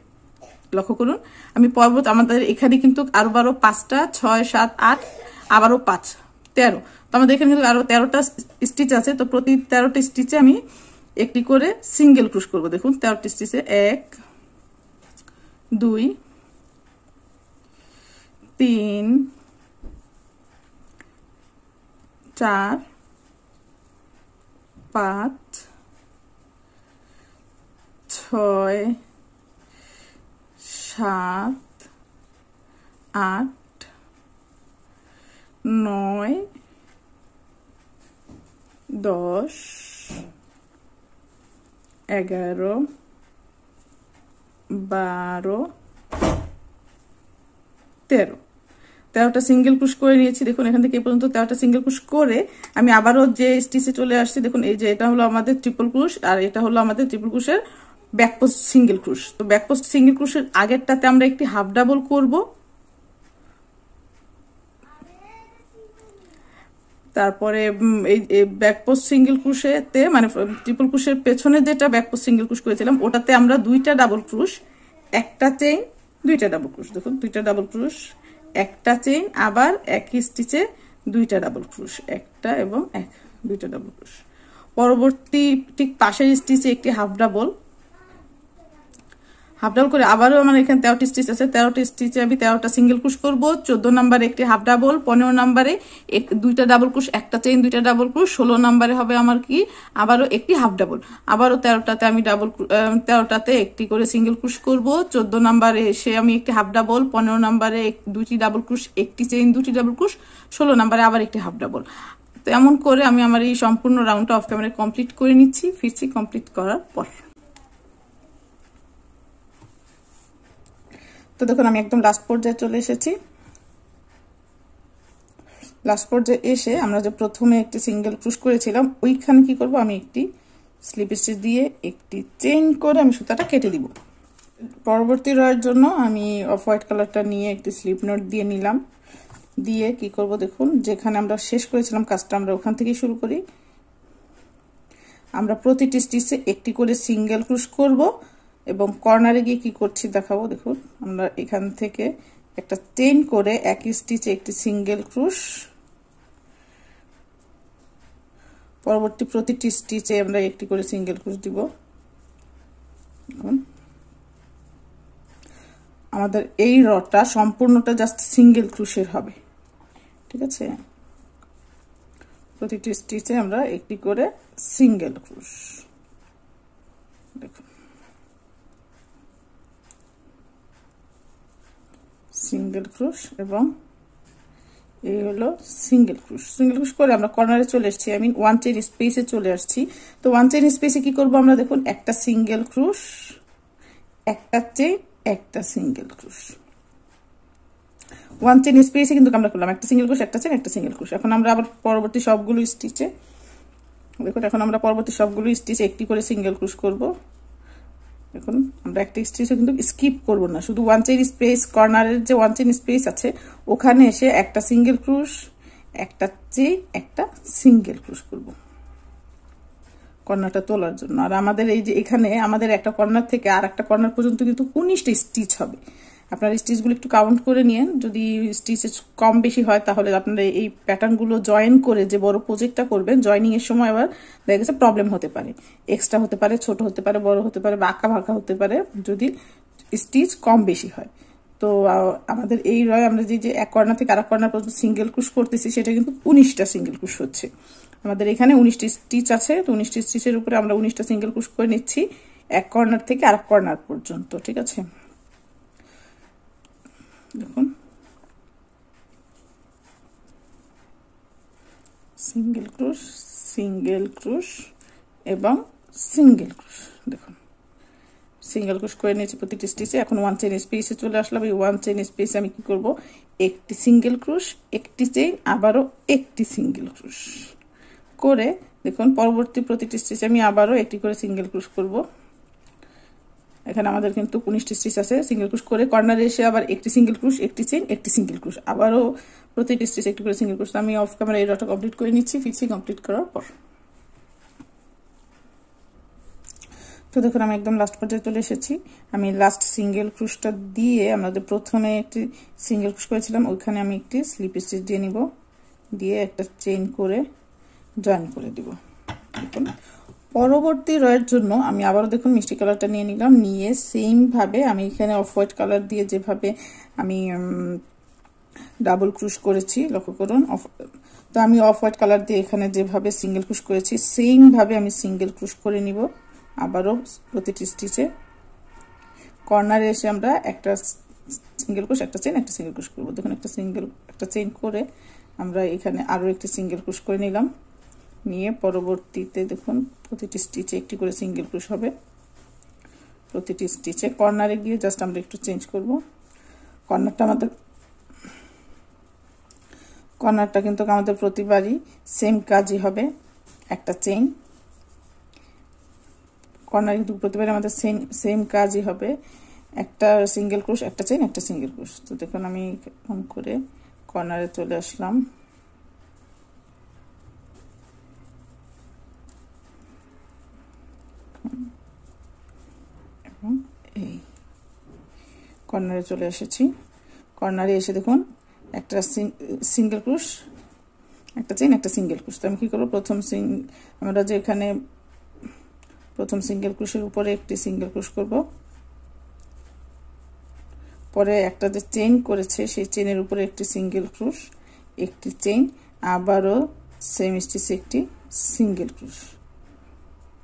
লক্ষ্য করুন আমি আমাদের এখানে কিন্তু আরো 5টা 6 7 8 আবারও 5 13, তো আমাদের এখানে কিন্তু আরো 13টা স্টিচ আছে। তো প্রতি 13টা স্টিচে আমি একটি করে সিঙ্গেল ক্রোশ করব। দেখুন 13টা স্টিচে 1 2 3 4 5 6 7 8 9 10 11 12 13, 13টা সিঙ্গেল ক্রোশ করে নিয়েছি। দেখুন এখান থেকে এই পর্যন্ত 13টা সিঙ্গেল ক্রোশ করে আমি আবারও যে স্টিচে চলে আসছি। দেখুন এই যে এটা হলো আমাদের ট্রিপল ক্রোশ আর এটা হলো আমাদের triple ক্রোশের back post single crochet. তো ব্যাক পোস্ট সিঙ্গেল ক্রোশের আগেরটাতে আমরা একটি হাফ ডাবল করব, তারপরে এই ব্যাক পোস্ট সিঙ্গেল ক্রোশেতে মানে ট্রিপল ক্রোশের পেছনে যেটা ব্যাক পোস্ট সিঙ্গেল ক্রোশ করেছিলাম ওটাতে আমরা দুইটা ডাবল ক্রোশ, একটা চেইন, দুইটা ডাবল ক্রোশ। দেখুন দুইটা ডাবল ক্রোশ, একটা চেইন, আবার একই স্টিচে দুইটা ডাবল ক্রোশ, একটা এবং এক, দুইটা ডাবল ক্রোশ। পরবর্তী ঠিক পাশের স্টিচে একটি হাফ ডাবল করে আবারও আমার এখানে 13টি স্টিচ আছে। 13টি স্টিচে আমি 13টা সিঙ্গেল ক্রোশ করব। 14 নম্বরে একটি হাফ ডাবল, 15 নম্বরে দুইটা ডাবল ক্রোশ, একটা চেইন, দুইটা ডাবল ক্রোশ, 16 নম্বরে হবে আমার কি আবারও একটি হাফ ডাবল। আবারও 13টাতে আমি 13টাতে একটি করে সিঙ্গেল ক্রোশ করব। 14 নম্বরে এসে আমি একটি হাফ ডাবল, 15 নম্বরে দুইটি ডাবল ক্রোশ, একটি চেইন, দুটি ডাবল ক্রোশ, 16 নম্বরে আবার একটি হাফ ডাবল। তো এমন করে আমি আমার এই সম্পূর্ণ রাউন্ডটা অফ ক্যামেরায় কমপ্লিট করে নিচ্ছি। ফিরছি কমপ্লিট করার পর। তো দেখুন আমি একদম লাস্ট পর্যায়ে চলে এসেছি। লাস্ট পর্যায়ে এসে আমরা যে প্রথমে একটি সিঙ্গেল ক্রোশ করেছিলাম ওইখানে কি করব, আমি একটি স্লিপ স্টিচ দিয়ে একটি চেইন করে আমি সুতাটা কেটে দিব। পরবর্তী রয়ের জন্য আমি অফ হোয়াইট কালারটা নিয়ে একটি স্লিপ নট দিয়ে নিলাম। দিয়ে কি করব, দেখুন যেখানে আমরা শেষ করেছিলাম কাজটা আমরা ওখান থেকেই শুরু করি। আমরা প্রতিটি স্টিচে একটি করে সিঙ্গেল ক্রোশ করব এবং কর্নারে গিয়ে কি করছি দেখাবো। দেখুন আমরা এখান থেকে একটা চেইন করে একই স্টিচে একটি সিঙ্গেল ক্রোশ, পরবর্তী প্রতিটি স্টিচে আমরা একটি করে সিঙ্গেল ক্রোশ দিব। আমাদের এই রটা সম্পূর্ণটা জাস্ট সিঙ্গেল ক্রোশের হবে, ঠিক আছে। প্রতিটি স্টিচে আমরা একটি করে সিঙ্গেল ক্রোশ, দেখুন সিঙ্গেল ক্রোশ এবং এই হলো সিঙ্গেল ক্রোশ। সিঙ্গেল ক্রোশ করে আমরা কর্নারে চলে আসছি, আমি 1 চেইন স্পেসে চলে আসছি। তো 1 চেইন স্পেসে কি করব আমরা, দেখুন একটা সিঙ্গেল ক্রোশ, একটা চেইন, একটা সিঙ্গেল ক্রোশ। 1 চেইন স্পেসে কিন্তু আমরা করলাম একটা সিঙ্গেল ক্রোশ, একটা চেইন, একটা সিঙ্গেল ক্রোশ। এখন আমরা আবার পরবর্তী সবগুলো স্টিচে দেখুন, এখন আমরা পরবর্তী সবগুলো স্টিচে একটি করে সিঙ্গেল ক্রোশ করব। দেখুন আমরা একটা স্টিচও কিন্তু স্কিপ করব না, শুধু 1 চেইন স্পেস, কর্নারের যে 1 চেইন স্পেস আছে ওখানে এসে একটা সিঙ্গেল ক্রোশ, একটা চেইন, একটা সিঙ্গেল ক্রোশ করব কর্নারটা তোলার জন্য। আর আমাদের এই যে এখানে আমাদের একটা কর্নার থেকে আর একটা কর্নার পর্যন্ত কিন্তু 19টা স্টিচ হবে। আপনার স্টিচগুলো একটু কাউন্ট করে নিয়েন, যদি স্টিচের কম বেশি হয় তাহলে আপনারা এই প্যাটার্নগুলো জয়েন করে যে বড় প্রজেক্টটা করবেন, জয়েনিংয়ের সময় আবার দেখা গেছে প্রবলেম হতে পারে, এক্সট্রা হতে পারে, ছোট হতে পারে, বড় হতে পারে, বাঁকা ভাঁকা হতে পারে যদি স্টিচ কম বেশি হয়। তো আমাদের এই রয় আমরা যে এক কর্নার থেকে আরেক কর্নার পর্যন্ত সিঙ্গেল ক্রুশ করতেছি, সেটা কিন্তু 19টা সিঙ্গেল ক্রুশ হচ্ছে। আমাদের এখানে 19টি স্টিচ আছে, তো 19টি স্টিচের উপরে আমরা 19টা সিঙ্গেল ক্রুশ করে নিচ্ছি এক কর্নার থেকে আরেক কর্নার পর্যন্ত। ঠিক আছে, দেখুন সিঙ্গেল ক্রুশ, সিঙ্গেল ক্রুশ এবং সিঙ্গেল ক্রুশ। দেখুন সিঙ্গেল ক্রুশ করে নিয়েছি প্রতিটি স্টিচে। এখন 1 চেইন স্পেসে চলে আসলাম। এই 1 চেইন স্পেসে আমি কি করব, একটি সিঙ্গেল ক্রুশ, একটি চেইন, আবারও একটি সিঙ্গেল ক্রুশ করে দেখুন পরবর্তী প্রতিটি স্টিচে আমি আবারও একটি করে সিঙ্গেল ক্রুশ করব। এখানে আমাদের কিন্তু 19টি স্টিচ আছে। সিঙ্গেল ক্রুশ করে কর্নারে এসে আবার একটি সিঙ্গেল ক্রুশ, একটি চেইন, একটি সিঙ্গেল ক্রুশ, আবারও প্রতিটি স্টিচ একটি করে সিঙ্গেল ক্রুশ। আমি অফ ক্যামেরা এই রটা কমপ্লিট করে নিচ্ছি, ফিক্সি কমপ্লিট করার পর। তো দেখুন আমি একদম লাস্ট পর্যায়ে চলে এসেছি। আমি লাস্ট সিঙ্গেল ক্রুশটা দিয়ে, আমাদের প্রথমে একটি সিঙ্গেল ক্রুশ করেছিলাম, ওইখানে আমি একটি স্লিপ স্টিচ দিয়ে নিব, দিয়ে একটা চেইন করে জয়েন করে দিব। দেখুন পরবর্তী রয়ের জন্য আমি আবারও দেখুন মিষ্টি কালারটা নিয়ে নিলাম, নিয়ে সেম ভাবে আমি এখানে অফ হোয়াইট কালার দিয়ে যেভাবে আমি ডাবল ক্রুশ করেছি, লক্ষ্য করুন। তো আমি অফ হোয়াইট কালার দিয়ে এখানে যেভাবে সিঙ্গেল ক্রুশ করেছি সেম ভাবে আমি সিঙ্গেল ক্রুশ করে নিব আবারও প্রতিটি স্টিচে। কর্নারে এসে আমরা একটা সিঙ্গেল ক্রুশ, একটা চেইন, একটা সিঙ্গেল ক্রুশ করবো। দেখুন একটা চেইন করে আমরা এখানে আরও একটি সিঙ্গেল ক্রুশ করে নিলাম, নিয়ে পরবর্তীতে দেখুন প্রতিটি স্টিচে একটি করে সিঙ্গেল ক্রুশ হবে। প্রতিটি স্টিচে কর্নারে গিয়ে জাস্ট আমরা একটু চেঞ্জ করব। কর্নারটা কিন্তু আমাদের প্রতিবারই সেম কাজই হবে, একটা চেইন। কর্নার কিন্তু প্রতিবারই আমাদের সেম কাজই হবে, একটা সিঙ্গেল ক্রুশ, একটা চেইন, একটা সিঙ্গেল ক্রুশ। তো দেখুন আমি অন করে কর্নারে চলে আসলাম, এবং এই কর্নারে চলে এসেছি। কর্নারে এসে দেখুন একটা সিঙ্গেল ক্রুশ, একটা চেইন, একটা সিঙ্গেল ক্রুশ। তো আমি কি করবো, আমরা যে এখানে প্রথম সিঙ্গেল ক্রুশের উপরে একটি সিঙ্গেল ক্রুশ করব, পরে একটা যে চেইন করেছে সেই চেইনের উপরে একটি সিঙ্গেল ক্রুশ, একটি চেইন, আবারও সেম স্টিচে একটি সিঙ্গেল ক্রুশ।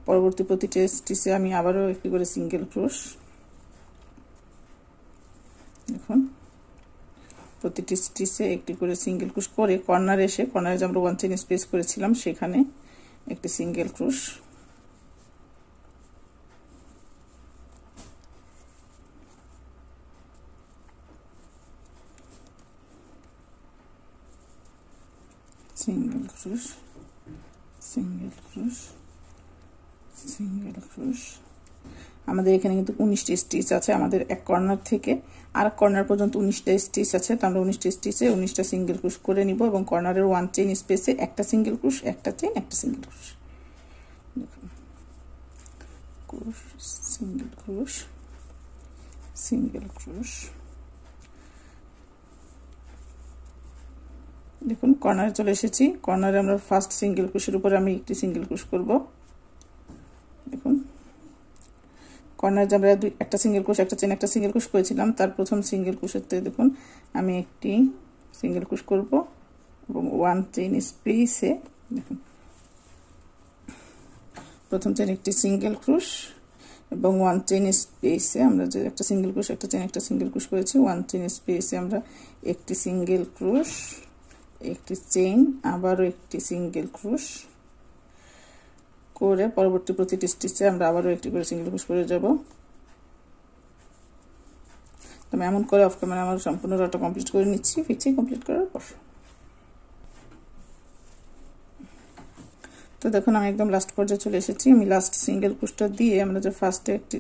পরবর্তী প্রতিটি স্টিচে আমি আবারও একটি করে সিঙ্গেল ক্রুশ। দেখুন প্রতিটি স্টিচে একটি করে সিঙ্গেল ক্রুশ করে কর্নারে এসে, কর্নারে যে আমরা 1 চেইন স্পেস করেছিলাম সেখানে একটি সিঙ্গেল ক্রুশ, সিঙ্গেল ক্রুশ, সিঙ্গেল ক্রুশ, সিঙ্গেল ক্রুশ। আমাদের এখানে কিন্তু 19টি স্টিচ আছে, আমাদের এক কর্নার থেকে আর কর্নার পর্যন্ত 19টা স্টিচ আছে। তো আমরা 19টা স্টিচে 19টা সিঙ্গেল ক্রুশ করে নিব, এবং কর্নারের 1 চেইন স্পেসে একটা সিঙ্গেল ক্রুশ, একটা চেইন, একটা সিঙ্গেল ক্রুশ। দেখুন ক্রুশ, সিঙ্গেল ক্রুশ, সিঙ্গেল ক্রুশ। দেখুন কর্নারে চলে এসেছি। কর্নারে আমরা ফার্স্ট সিঙ্গেল ক্রুশের উপরে আমি একটি সিঙ্গেল ক্রুশ করব। দেখুন কর্নারে যে আমরা একটা সিঙ্গেল ক্রুশ, একটা চেইন, একটা সিঙ্গেল ক্রুশ করেছিলাম, তার প্রথম সিঙ্গেল ক্রুশেতে দেখুন আমি একটি সিঙ্গেল ক্রুশ করব, এবং 1 চেইন স্পেসে দেখুন প্রথম চেইন একটি সিঙ্গেল ক্রুশ, এবং 1 চেইন স্পেসে আমরা যে একটা সিঙ্গেল ক্রুশ, একটা চেইন, একটা সিঙ্গেল ক্রুশ করেছি, 1 চেইন স্পেসে আমরা একটি সিঙ্গেল ক্রুশ, একটি চেইন, আবারও একটি সিঙ্গেল ক্রুশ করে পরবর্তী প্রতিটি স্টিচে আমরা আবারও একটি করে সিঙ্গেল ক্রুশ করে যাব। তো আমি এমন করে অফ ক্যামেরা আমার সম্পূর্ণ রটা কমপ্লিট করে নিচ্ছি, ফিক্সি কমপ্লিট করার পর। তো দেখুন আমি একদম লাস্ট পর্যায়ে চলে এসেছি। আমি লাস্ট সিঙ্গেল ক্রুশটা দিয়ে আমরা যে ফার্স্টে একটি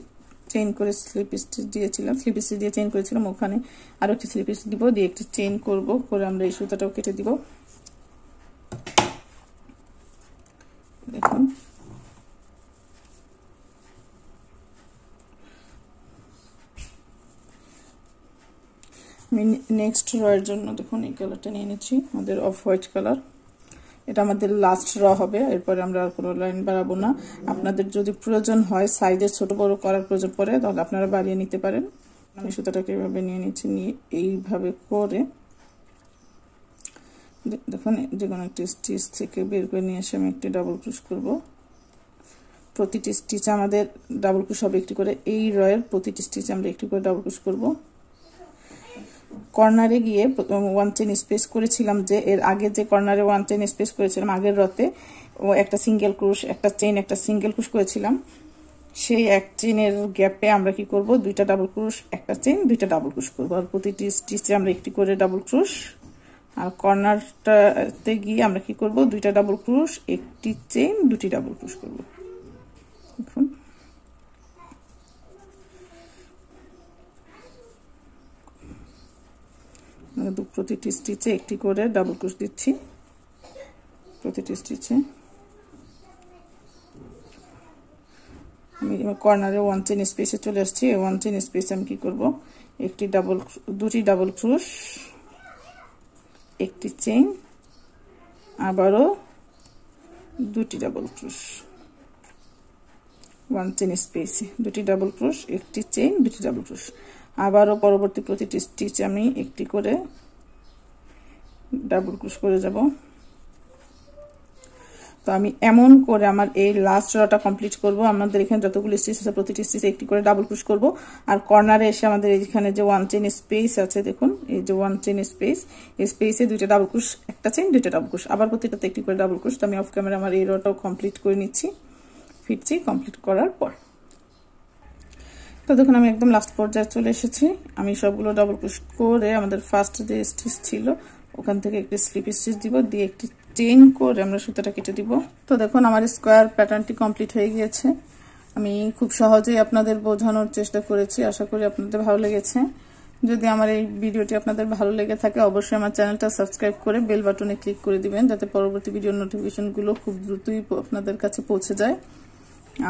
চেইন করে স্লিপ স্টিচ দিয়েছিলাম, স্লিপ স্টিচ দিয়ে চেইন করেছিলাম, ওখানে আরো একটি স্লিপ স্টিচ দিব, দিয়ে একটি চেইন করব, করে আমরা এই সুতাটাও কেটে দিব। দেখুন আমি নেক্সট র এর জন্য দেখুন এই কালারটা নিয়ে নিচ্ছি, আমাদের অফ হোয়াইট কালার। এটা আমাদের লাস্ট র হবে, এরপরে আমরা আর কোনো লাইন বাড়াবো না। আপনাদের যদি প্রয়োজন হয় সাইজের ছোট বড় করার প্রয়োজন পড়ে তাহলে আপনারা বাড়িয়ে নিতে পারেন। আমি সুতাটাকে এইভাবে নিয়ে নিচ্ছি, নিয়ে এইভাবে করে দেখুন যে কোনো একটি স্টিচ থেকে বের করে নিয়ে এসে আমি একটি ডাবল ক্রোশ করব। প্রতিটি স্টিচ আমাদের ডাবল ক্রোশ হবে একটি করে, এই রয়ের প্রতিটি স্টিচ আমরা একটি করে ডাবল ক্রোশ করব। কর্নারে গিয়ে 1 চেইন স্পেস করেছিলাম, যে এর আগে যে কর্নারে 1 চেইন স্পেস করেছিলাম আগের রতে, ও একটা সিঙ্গেল ক্রোশ, একটা চেইন, একটা সিঙ্গেল ক্রোশ করেছিলাম। সেই এক চেইনের গ্যাপে আমরা কি করব, দুইটা ডাবল ক্রোশ, একটা চেইন, দুইটা ডাবল ক্রোশ করব। আর প্রতিটি স্টিচে আমরা একটি করে ডাবল ক্রোশ। আর কর্নারটাতে গিয়ে আমরা কি করব, দুইটা ডাবল ক্রোশ, একটি চেইন, দুটি ডাবল ক্রোশ করব। দেখুন প্রতিটি স্টিচে একটি করে ডাবল ক্রোশ দিচ্ছি। প্রতিটি স্টিচে আমি কর্নারে 1 চেইন স্পেসে চলে আসছি। 1 চেইন স্পেসে আমি কি করব, দুটি ডাবল ক্রোশ, একটি চেইন, আবারও দুটি ডাবল ক্রোশ। 1 চেইন স্পেসে দুটি ডাবল ক্রোশ, একটি চেইন, দুটি ডাবল ক্রোশ। আবারও পরবর্তী প্রতিটি স্টিচ আমি একটি করে ডাবল ক্রোশ করে যাব। তো আমি এমন করে আমার এই লাস্ট রটা কমপ্লিট করব। আমাদের এখানে যতগুলো স্টিচ আছে প্রতিটি স্টিচে একটি করে ডাবল ক্রোশ করব। আর কর্নারে এসে আমাদের এখানে যে 1 চেইন স্পেস আছে দেখুন, এই যে 1 চেইন স্পেস, এই স্পেসে দুইটা ডাবল ক্রোশ, একটা চেইন, দুইটা ডাবল ক্রোশ, আবার প্রতিটাতে একটি করে ডাবল ক্রোশ। তো আমি অফ ক্যামেরা আমার এই রটাও কমপ্লিট করে নিচ্ছি, ফিরছি কমপ্লিট করার পর। তো দেখুন আমি একদম লাস্ট পর্যায়ে চলে এসেছি। আমি সবগুলো ডাবল ক্রোশ করে আমাদের ফার্স্ট যে স্টিচ ছিল ওখান থেকে একটি স্লিপ স্টিচ দিব, দিয়ে একটি চেইন করে আমরা সুতাটা কেটে দিব। তো দেখুন আমার স্কোয়ার প্যাটার্নটি কমপ্লিট হয়ে গিয়েছে। আমি খুব সহজেই আপনাদের বোঝানোর চেষ্টা করেছি, আশা করি আপনাদের ভালো লেগেছে। যদি আমার এই ভিডিওটি আপনাদের ভালো লেগে থাকে অবশ্যই আমার চ্যানেলটা সাবস্ক্রাইব করে বেল বাটনে ক্লিক করে দিবেন, যাতে পরবর্তী ভিডিওর নোটিফিকেশনগুলো খুব দ্রুতই আপনাদের কাছে পৌঁছে যায়।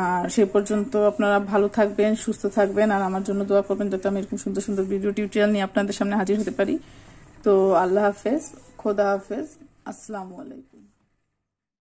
আর সেই পর্যন্ত আপনারা ভালো থাকবেন, সুস্থ থাকবেন, আর আমার জন্য দোয়া করবেন যাতে আমি এরকম সুন্দর সুন্দর ভিডিও টিউটোরিয়াল নিয়ে আপনাদের সামনে হাজির হতে পারি। তো আল্লাহ হাফেজ, খোদা হাফেজ, আসসালামু আলাইকুম।